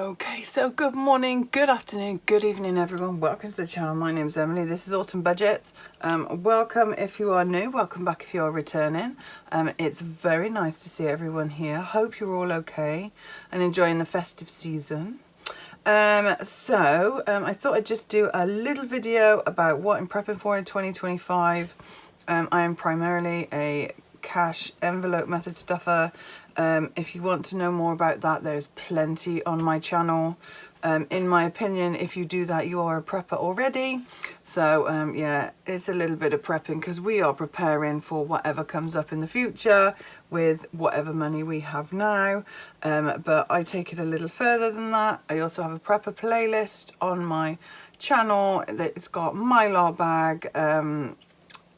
Okay, so good morning, good afternoon, good evening everyone. Welcome to the channel. My name is Emily. This is Autumn Budgets. Welcome if you are new, welcome back if you are returning. It's very nice to see everyone here. Hope you're all okay and enjoying the festive season. I thought I'd just do a little video about what I'm prepping for in 2025. I am primarily a cash envelope method stuffer. If you want to know more about that, there's plenty on my channel. In my opinion, if you do that, you are a prepper already. So yeah, it's a little bit of prepping because we are preparing for whatever comes up in the future with whatever money we have now. But I take it a little further than that. I also have a prepper playlist on my channel. It's got Mylar bag.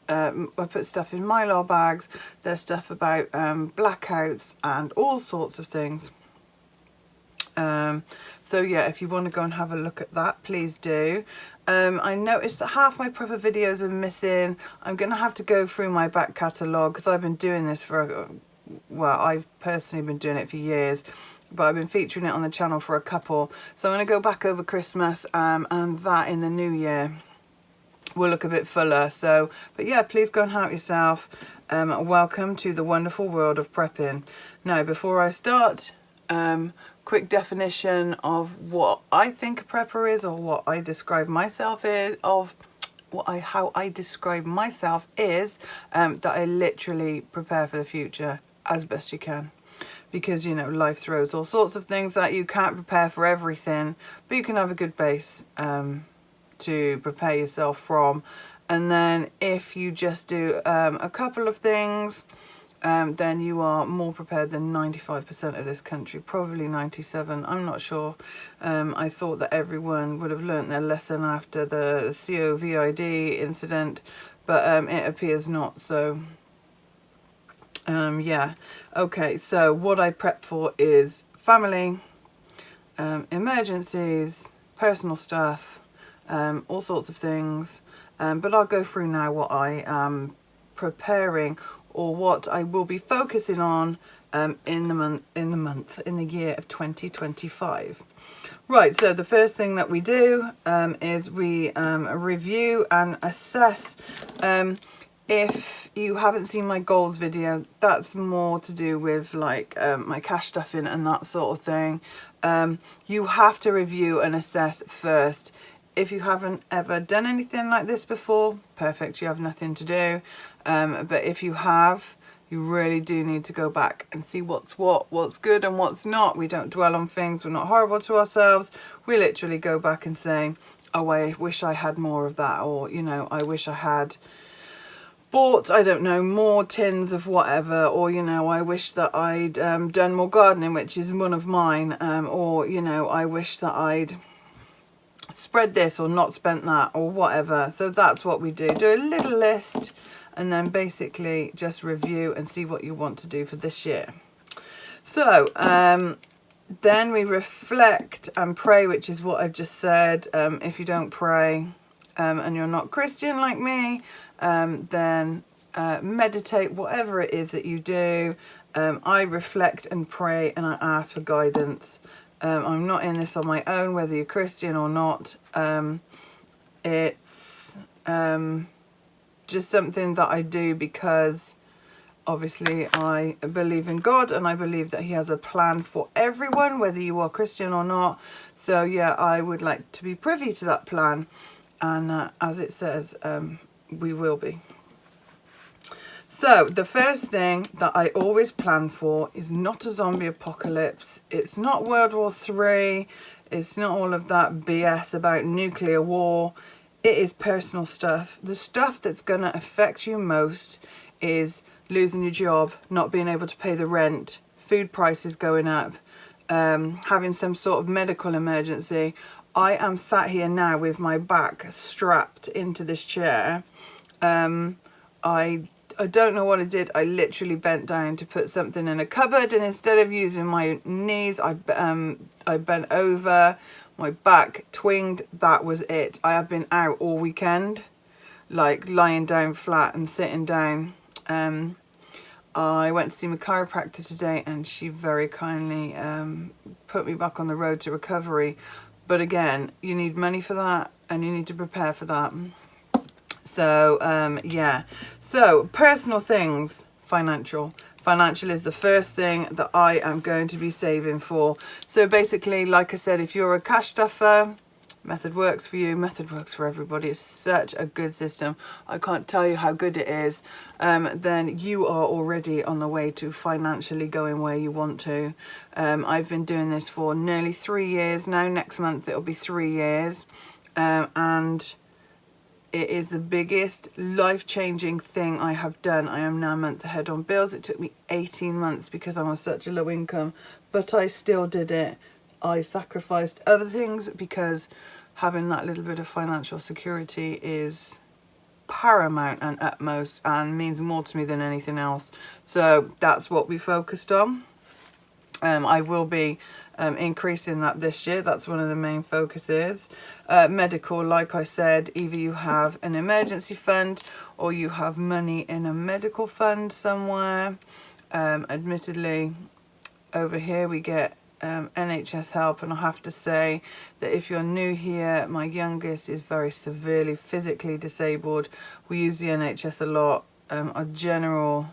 I put stuff in Mylar bags. There's stuff about blackouts and all sorts of things. So yeah, if you want to go and have a look at that, please do. I noticed that half my prepper videos are missing. I'm going to have to go through my back catalogue because I've been doing this for, well, I've personally been doing it for years, but I've been featuring it on the channel for a couple. So I'm going to go back over Christmas and that in the new year will look a bit fuller. So, but yeah, please go and help yourself. Welcome to the wonderful world of prepping. Now, before I start, quick definition of what I think a prepper is, or what I describe myself is, how I describe myself is that I literally prepare for the future as best you can. Because, you know, life throws all sorts of things at you. Can't prepare for everything, but you can have a good base to prepare yourself from. And then if you just do a couple of things, then you are more prepared than 95% of this country, probably 97, I'm not sure. I thought that everyone would have learnt their lesson after the COVID incident, but it appears not. So yeah, okay, so what I prep for is family, emergencies, personal stuff, all sorts of things, but I'll go through now what I am preparing, or what I will be focusing on in the year of 2025. Right, so the first thing that we do is we review and assess. If you haven't seen my goals video, that's more to do with like my cash stuffing and that sort of thing. You have to review and assess first. If you haven't ever done anything like this before, perfect, you have nothing to do. But if you have, you really do need to go back and see what's good and what's not. We don't dwell on things. We're not horrible to ourselves. We literally go back and say, oh, I wish I had more of that. Or, you know, I wish I had bought, I don't know, more tins of whatever. Or, you know, I wish that I'd done more gardening, which is one of mine. Or, you know, I wish that I'd spread this or not spent that or whatever. So that's what we do. Do a little list and then basically just review and see what you want to do for this year. So then we reflect and pray, which is what I've just said. If you don't pray and you're not Christian like me, then meditate, whatever it is that you do. I reflect and pray and I ask for guidance. I'm not in this on my own, whether you're Christian or not. It's just something that I do because obviously I believe in God and I believe that he has a plan for everyone, whether you are Christian or not. So yeah, I would like to be privy to that plan, and as it says, we will be. So the first thing that I always plan for is not a zombie apocalypse. It's not World War III. It's not all of that BS about nuclear war. It is personal stuff. The stuff that's going to affect you most is losing your job, not being able to pay the rent, food prices going up, having some sort of medical emergency. I am sat here now with my back strapped into this chair. I don't know what I did. I literally bent down to put something in a cupboard, and instead of using my knees, I bent over, my back twinged, that was it. I have been out all weekend, like lying down flat and sitting down. I went to see my chiropractor today, and she very kindly put me back on the road to recovery. But again, you need money for that, and you need to prepare for that. So yeah, so personal things, financial is the first thing that I am going to be saving for. So basically, like I said, if you're a cash stuffer, method works for you. Method works for everybody. It's such a good system. I can't tell you how good it is. Then you are already on the way to financially going where you want to. I've been doing this for nearly 3 years now. Next month it'll be 3 years, and it is the biggest life-changing thing I have done. I am now a month ahead on bills. It took me 18 months because I'm on such a low income, but I still did it. I sacrificed other things because having that little bit of financial security is paramount and utmost and means more to me than anything else. So that's what we focused on. I will be increasing that this year. That's one of the main focuses. Medical, like I said, either you have an emergency fund or you have money in a medical fund somewhere. Admittedly, over here we get NHS help, and I have to say that if you're new here, my youngest is very severely physically disabled. We use the NHS a lot. Our general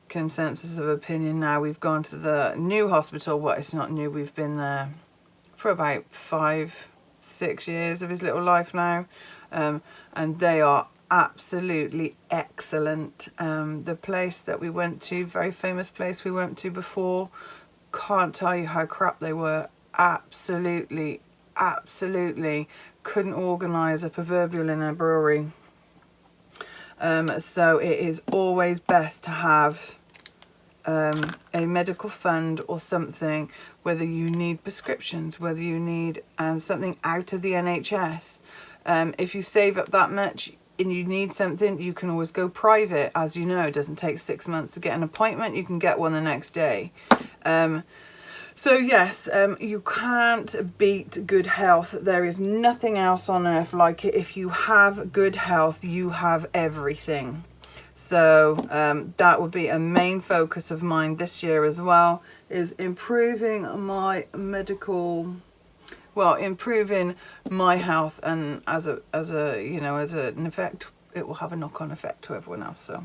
consensus of opinion now, we've gone to the new hospital. Well, it's not new, we've been there for about 5-6 years of his little life now, and they are absolutely excellent. The place that we went to, very famous place we went to before, can't tell you how crap they were. Absolutely couldn't organise a proverbial in a brewery. So it is always best to have a medical fund or something, whether you need prescriptions, whether you need something out of the NHS. If you save up that much and you need something, you can always go private. As you know, it doesn't take 6 months to get an appointment. You can get one the next day. So yes, you can't beat good health. There is nothing else on earth like it. If you have good health, you have everything. So that would be a main focus of mine this year as well, is improving my medical, well, improving my health, and as an effect, it will have a knock-on effect to everyone else. So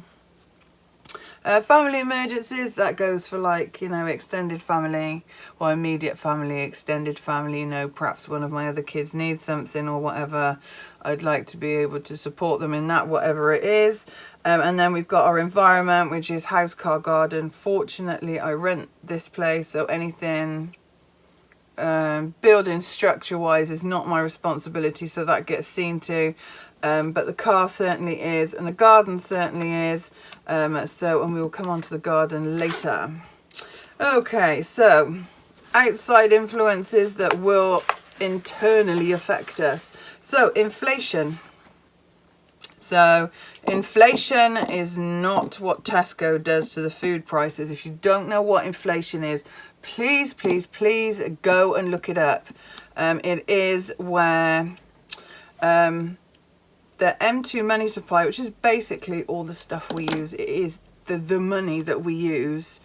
family emergencies, that goes for extended family or immediate family, extended family, perhaps one of my other kids needs something or whatever. I'd like to be able to support them in that, whatever it is. And then we've got our environment, which is house, car, garden. Fortunately, I rent this place, so anything building structure wise is not my responsibility, so that gets seen to. But the car certainly is, and the garden certainly is. And we will come on to the garden later. Okay, so outside influences that will internally affect us. So inflation. So inflation is not what Tesco does to the food prices. If you don't know what inflation is, please go and look it up. It is where the M2 money supply, which is basically all the stuff we use, it is the money that we use.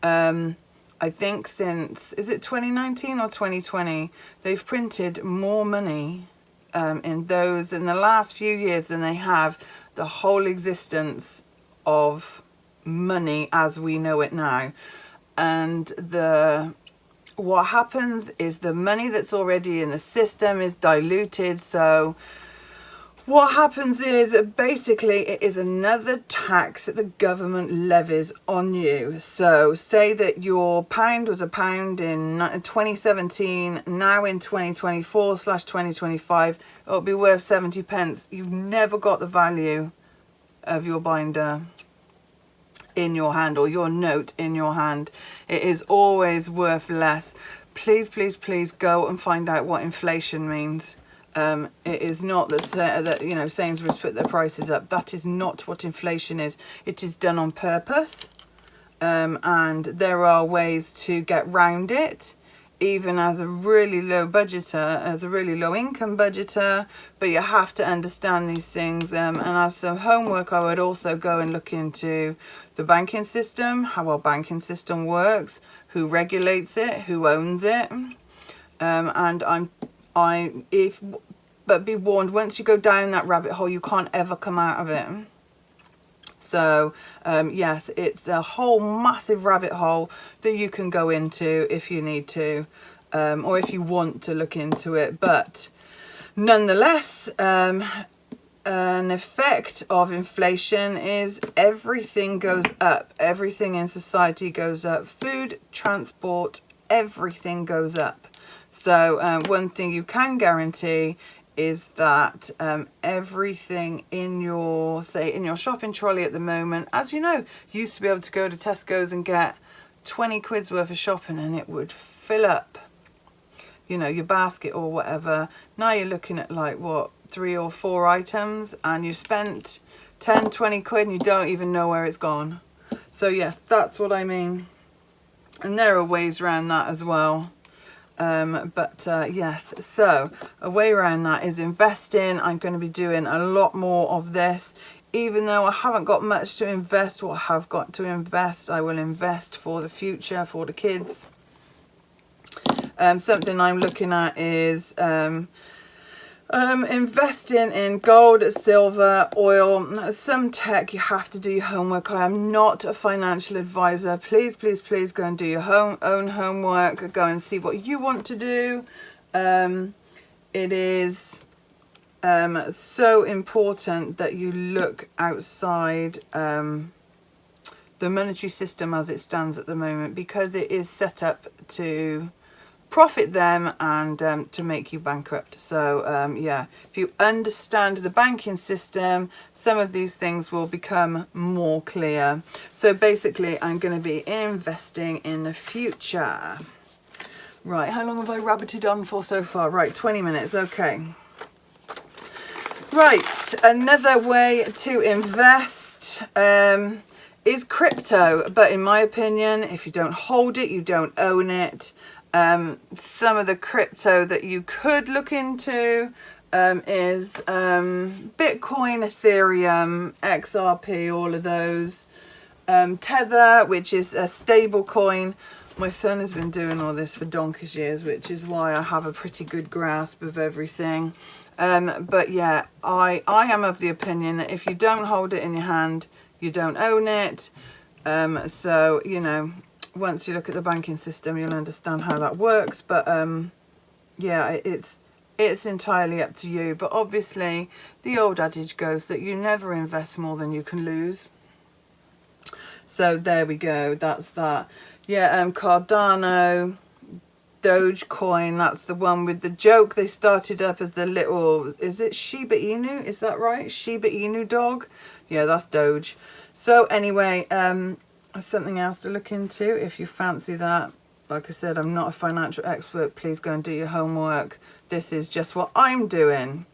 I think since, is it 2019 or 2020, they've printed more money in the last few years than they have the whole existence of money as we know it now. And what happens is the money that's already in the system is diluted. So what happens is basically it is another tax that the government levies on you. So say that your pound was a pound in 2017, now in 2024/2025, it'll be worth 70 pence. You've never got the value of your binder in your hand or your note in your hand. It is always worth less. Please go and find out what inflation means. It is not that Sainsbury's put their prices up. That is not what inflation is. It is done on purpose, and there are ways to get round it. even as a really low budgeter, as a really low income budgeter, but you have to understand these things. And as some homework, I would also go and look into the banking system, how our banking system works, who regulates it, who owns it. But be warned, once you go down that rabbit hole, you can't ever come out of it. So yes, it's a whole massive rabbit hole that you can go into if you need to, or if you want to look into it. But nonetheless, an effect of inflation is everything goes up. Everything in society goes up. Food, transport, everything goes up. So one thing you can guarantee is that everything in your, say, in your shopping trolley at the moment, as you know, you used to be able to go to Tesco's and get 20 quid's worth of shopping and it would fill up, you know, your basket or whatever. Now you're looking at like, what, 3 or 4 items, and you spent 10, 20 quid and you don't even know where it's gone. So yes, that's what I mean. And there are ways around that as well. Yes, so a way around that is investing. I'm going to be doing a lot more of this. Even though I haven't got much to invest, what I have got to invest, I will invest for the future, for the kids. Something I'm looking at is investing in gold, silver, oil, some tech. You have to do your homework. I am not a financial advisor. Please, please, please go and do your own homework. Go and see what you want to do. It is so important that you look outside the monetary system as it stands at the moment, because it is set up to profit them and to make you bankrupt. So yeah, if you understand the banking system, some of these things will become more clear. So basically, I'm going to be investing in the future. Right, how long have I rabbited on for so far? Right, 20 minutes, okay. Right, another way to invest is crypto, but in my opinion, if you don't hold it, you don't own it. Some of the crypto that you could look into is Bitcoin, Ethereum, XRP, all of those. Tether, which is a stable coin. My son has been doing all this for donkey's years, which is why I have a pretty good grasp of everything. But yeah, I am of the opinion that if you don't hold it in your hand, you don't own it. So, you know, once you look at the banking system, you'll understand how that works. But yeah, it's entirely up to you. But obviously, the old adage goes that you never invest more than you can lose. So there we go. That's that. Yeah, Cardano, Dogecoin. That's the one with the joke. They started up as the little, is it Shiba Inu? Is that right? Shiba Inu dog. Yeah, that's Doge. So anyway, something else to look into if you fancy that. Like I said, I'm not a financial expert. Please go and do your homework. This is just what I'm doing.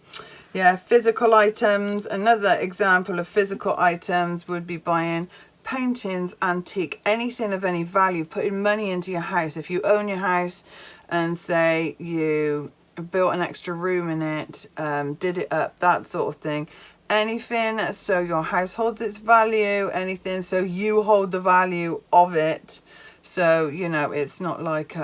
Yeah, physical items. Another example of physical items would be buying paintings, antique, anything of any value, putting money into your house. If you own your house and say you built an extra room in it, did it up, that sort of thing. Anything so your house holds its value, anything so you hold the value of it. So, you know, it's not like,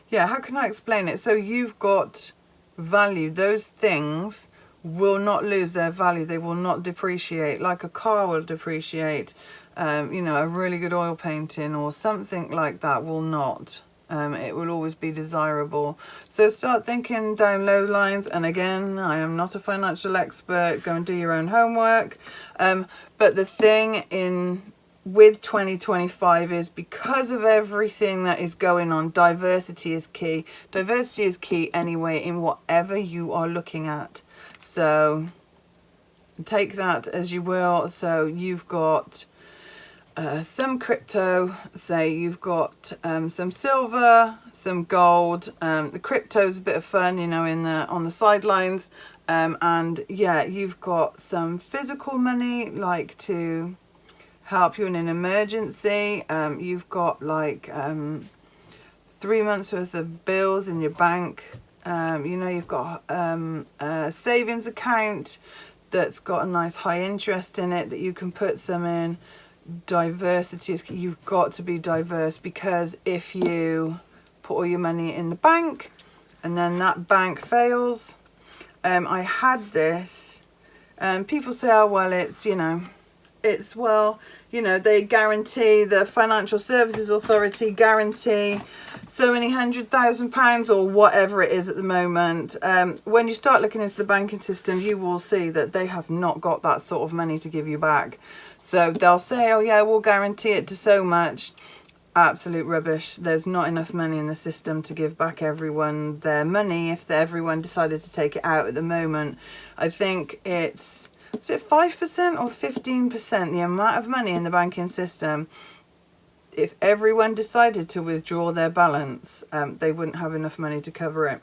yeah, how can I explain it? So you've got value. Those things will not lose their value. They will not depreciate like a car will depreciate. You know, a really good oil painting or something like that will not. It will always be desirable. So start thinking down those lines. And again, I am not a financial expert. Go and do your own homework. But the thing with 2025 is, because of everything that is going on, diversity is key. Diversity is key anyway in whatever you are looking at. So take that as you will. So you've got some crypto, say you've got some silver, some gold. The crypto's a bit of fun, you know, on the sidelines. And yeah, you've got some physical money, like to help you in an emergency. You've got like 3 months worth of bills in your bank. You know, you've got a savings account that's got a nice high interest in it that you can put some in. Diversity is, you've got to be diverse, because if you put all your money in the bank and then that bank fails, I had this, people say, oh well, it's, you know, it's, well, you know, they guarantee, the Financial Services Authority guarantee so many £100,000 or whatever it is at the moment. When you start looking into the banking system, you will see that they have not got that sort of money to give you back. So they'll say, oh yeah, we'll guarantee it to so much. Absolute rubbish. There's not enough money in the system to give back everyone their money if everyone decided to take it out at the moment. I think it's, is it 5% or 15%, the amount of money in the banking system? If everyone decided to withdraw their balance, they wouldn't have enough money to cover it.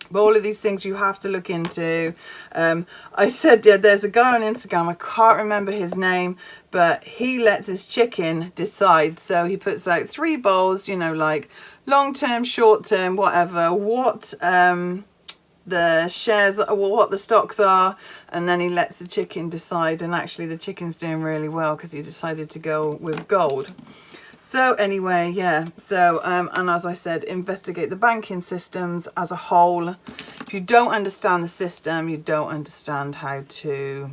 But all of these things you have to look into. I said, yeah, there's a guy on Instagram, I can't remember his name, but he lets his chicken decide. So he puts like 3 bowls, you know, like long term, short term, whatever, what the shares, what the stocks are, and then he lets the chicken decide. And actually the chicken's doing really well because he decided to go with gold. So anyway, yeah, so and as I said, investigate the banking systems as a whole. If you don't understand the system, you don't understand how to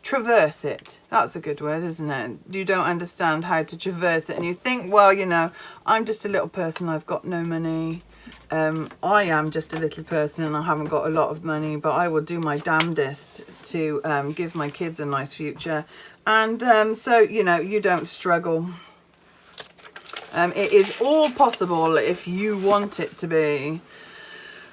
traverse it. That's a good word, isn't it? You don't understand how to traverse it, and you think, well, you know, I'm just a little person, I've got no money. I am just a little person and I haven't got a lot of money, but I will do my damnedest to give my kids a nice future. And so, you know, you don't struggle. It is all possible if you want it to be.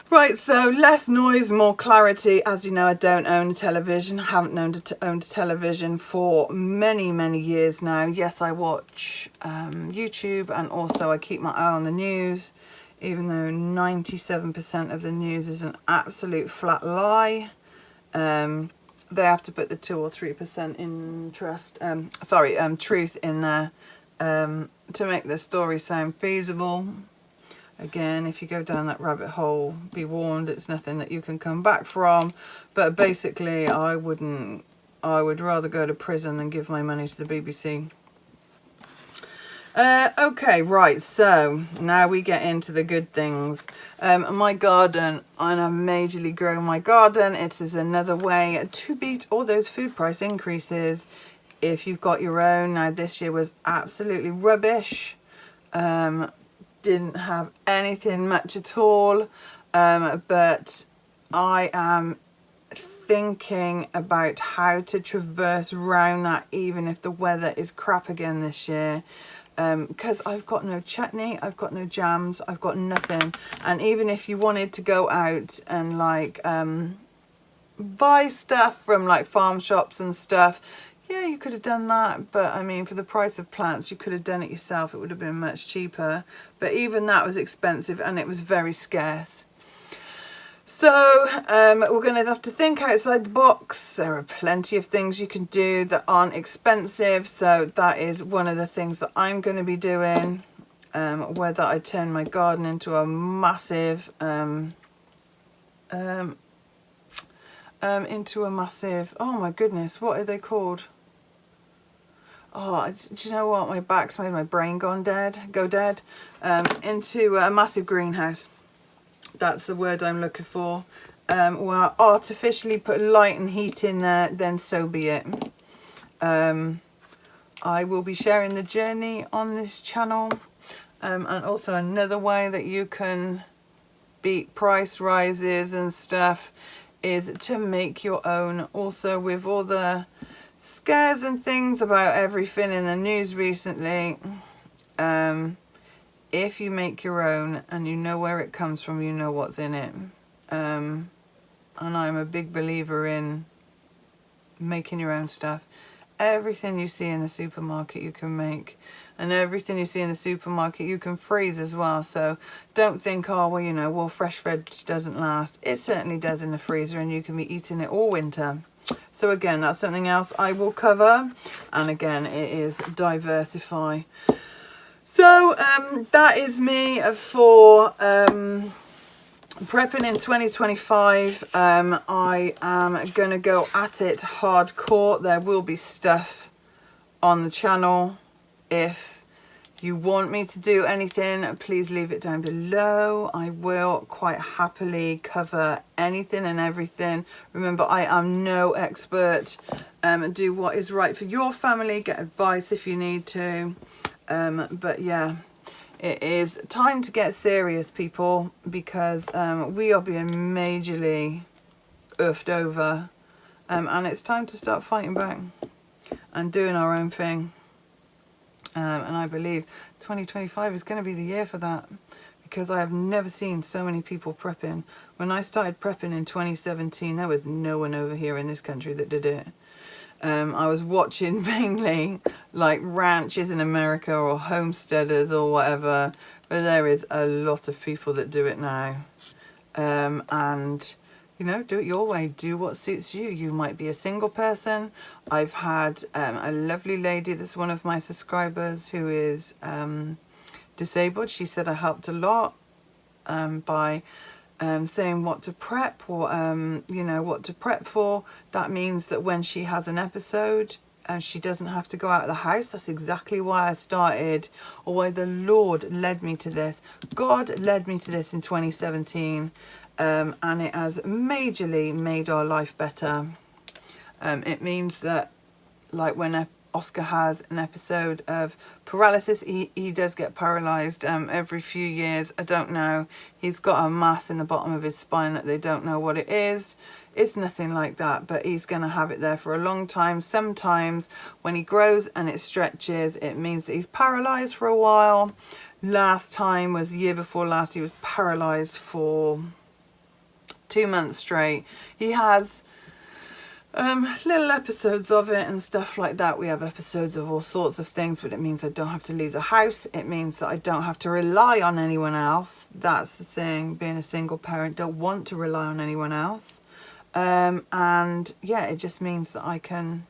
Right, so less noise, more clarity. As you know, I don't own a television. I haven't owned a television for many, many years now. Yes, I watch YouTube, and also I keep my eye on the news, even though 97% of the news is an absolute flat lie. They have to put the 2 or 3% truth in there to make the story sound feasible. Again, if you go down that rabbit hole, be warned, it's nothing that you can come back from. But basically, I would rather go to prison than give my money to the BBC. Okay, right, so now we get into the good things. My garden, and I've majorly grown my garden. It is another way to beat all those food price increases if you've got your own. Now, this year was absolutely rubbish. Didn't have anything much at all, but I am thinking about how to traverse around that, even if the weather is crap again this year. Because I've got no chutney, I've got no jams, I've got nothing. And even if you wanted to go out and like buy stuff from like farm shops and stuff, yeah, you could have done that. But I mean, for the price of plants, you could have done it yourself. It would have been much cheaper. But even that was expensive and it was very scarce. So we're going to have to think outside the box. There are plenty of things you can do that aren't expensive. So that is one of the things that I'm going to be doing. Whether I turn my garden into a massive, oh my goodness, what are they called? Oh, do you know what? My back's made my brain go dead. Into a massive greenhouse. That's the word I'm looking for. Well, artificially put light and heat in there, then so be it. I will be sharing the journey on this channel. And also another way that you can beat price rises and stuff is to make your own. Also, with all the scares and things about everything in the news recently, if you make your own and you know where it comes from, you know what's in it. And I'm a big believer in making your own stuff. Everything you see in the supermarket you can make, and everything you see in the supermarket you can freeze as well. So don't think, oh well, you know, well, fresh veg doesn't last. It certainly does in the freezer, and you can be eating it all winter. So again, that's something else I will cover. And again, it is diversify. So that is me for prepping in 2025. I am going to go at it hardcore. There will be stuff on the channel. If you want me to do anything, please leave it down below. I will quite happily cover anything and everything. Remember, I am no expert. Do what is right for your family. Get advice if you need to. But yeah, it is time to get serious, people, because we are being majorly oofed over, and it's time to start fighting back and doing our own thing. And I believe 2025 is going to be the year for that, because I have never seen so many people prepping. When I started prepping in 2017, there was no one over here in this country that did it. I was watching mainly like ranches in America or homesteaders or whatever, but there is a lot of people that do it now. And you know, do it your way, do what suits you. You might be a single person. I've had a lovely lady that's one of my subscribers who is disabled. She said I helped a lot by saying what to prep, or you know, what to prep for. That means that when she has an episode, she doesn't have to go out of the house. That's exactly why I started, or why the Lord led me to this. God led me to this in 2017, and it has majorly made our life better. It means that, like, when Oscar has an episode of paralysis, he does get paralysed every few years. I don't know. He's got a mass in the bottom of his spine that they don't know what it is. It's nothing like that, but he's going to have it there for a long time. Sometimes when he grows and it stretches, it means that he's paralysed for a while. Last time was the year before last. He was paralysed for 2 months straight. He has little episodes of it and stuff like that. We have episodes of all sorts of things, but it means I don't have to leave the house. It means that I don't have to rely on anyone else. That's the thing, being a single parent, don't want to rely on anyone else. And yeah, it just means that I can,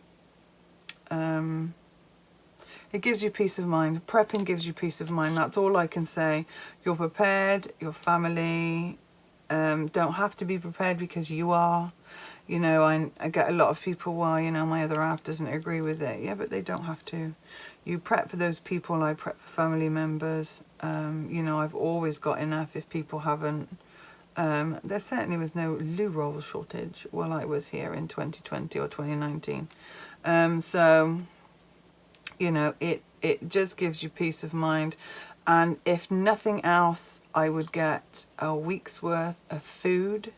it gives you peace of mind. Prepping gives you peace of mind. That's all I can say. You're prepared, your family don't have to be prepared because you are. You know, I get a lot of people, well, you know, my other half doesn't agree with it. Yeah, but they don't have to. You prep for those people. I prep for family members. You know, I've always got enough if people haven't. There certainly was no loo roll shortage while I was here in 2020 or 2019. So, you know, it just gives you peace of mind. And if nothing else, I would get a week's worth of food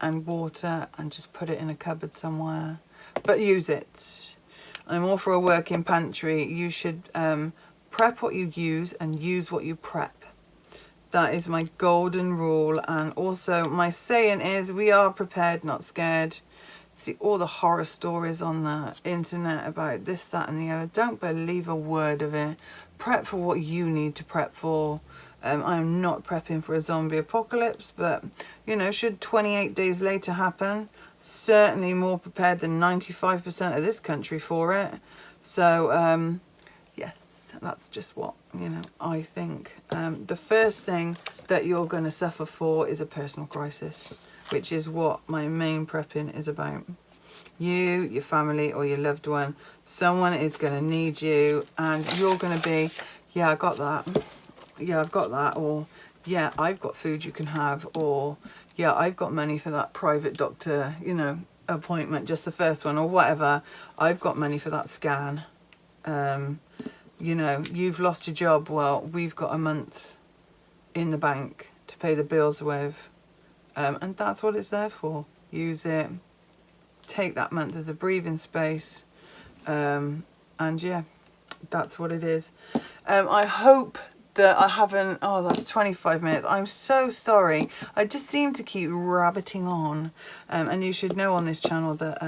and water and just put it in a cupboard somewhere, but use it. I'm all for a working pantry. You should prep what you use and use what you prep. That is my golden rule. And also my saying is, we are prepared, not scared. See all the horror stories on the internet about this, that and the other. Don't believe a word of it. Prep for what you need to prep for. I'm not prepping for a zombie apocalypse, but, you know, should 28 days later happen, certainly more prepared than 95% of this country for it. So, yes, that's just what, you know, I think. The first thing that you're going to suffer for is a personal crisis, which is what my main prepping is about. You, your family, or your loved one, someone is going to need you, and you're going to be, yeah, I got that. Yeah, I've got that. Or, yeah, I've got food you can have. Or, yeah, I've got money for that private doctor, you know, appointment, just the first one, or whatever. I've got money for that scan. You know, you've lost your job. Well, we've got a month in the bank to pay the bills with. And that's what it's there for. Use it. Take that month as a breathing space. And yeah, that's what it is. I hope that I haven't, oh, that's 25 minutes. I'm so sorry. I just seem to keep rabbiting on. And you should know on this channel that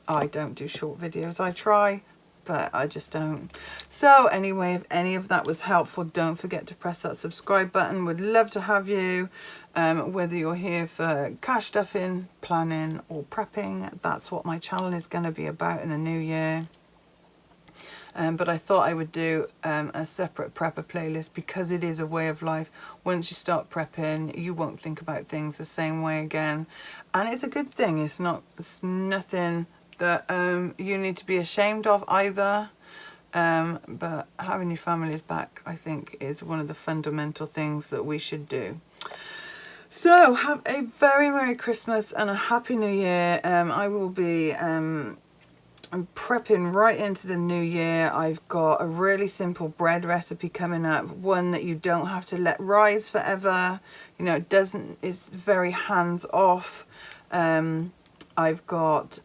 I don't do short videos. I try, but I just don't. So anyway, if any of that was helpful, don't forget to press that subscribe button. Would love to have you, whether you're here for cash stuffing, planning, or prepping. That's what my channel is going to be about in the new year. but I thought I would do a separate prepper playlist because it is a way of life. Once you start prepping, you won't think about things the same way again, and it's a good thing. It's nothing that you need to be ashamed of either. But having your families back, I think, is one of the fundamental things that we should do. So have a very Merry Christmas and a Happy New Year. I will be I'm prepping right into the new year. I've got a really simple bread recipe coming up, one that you don't have to let rise forever. You know, it's very hands off. I've got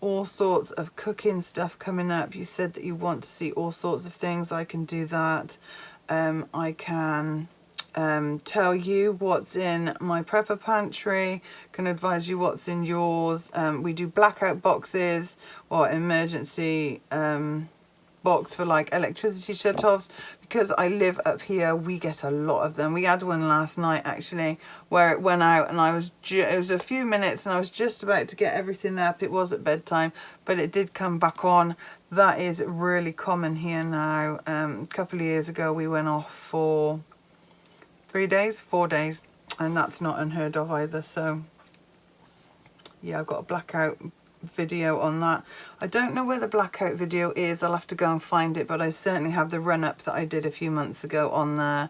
all sorts of cooking stuff coming up. You said that you want to see all sorts of things. I can do that. I can tell you what's in my prepper pantry, can advise you what's in yours. We do blackout boxes or emergency box for like electricity shut-offs. Because I live up here, we get a lot of them. We had one last night actually where it went out, and it was a few minutes and I was just about to get everything up. It was at bedtime, but it did come back on. That is really common here now. A couple of years ago we went off for 4 days, and that's not unheard of either. So yeah, I've got a blackout video on that. I don't know where the blackout video is. I'll have to go and find it, but I certainly have the run-up that I did a few months ago on the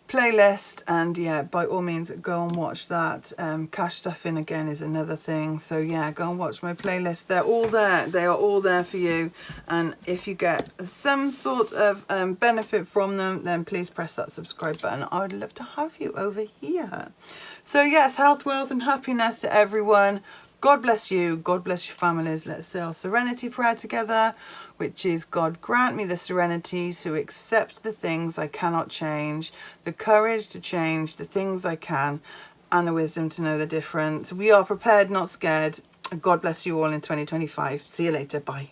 playlist, and yeah, by all means go and watch that. Cash stuffing again is another thing, so yeah, go and watch my playlist. They're all there. They are all there for you, and if you get some sort of benefit from them, then please press that subscribe button. I would love to have you over here. So yes, health, wealth and happiness to everyone. God bless you, God bless your families. Let's say our serenity prayer together, which is: God grant me the serenity to accept the things I cannot change, the courage to change the things I can, and the wisdom to know the difference. We are prepared, not scared. God bless you all in 2025. See you later. Bye.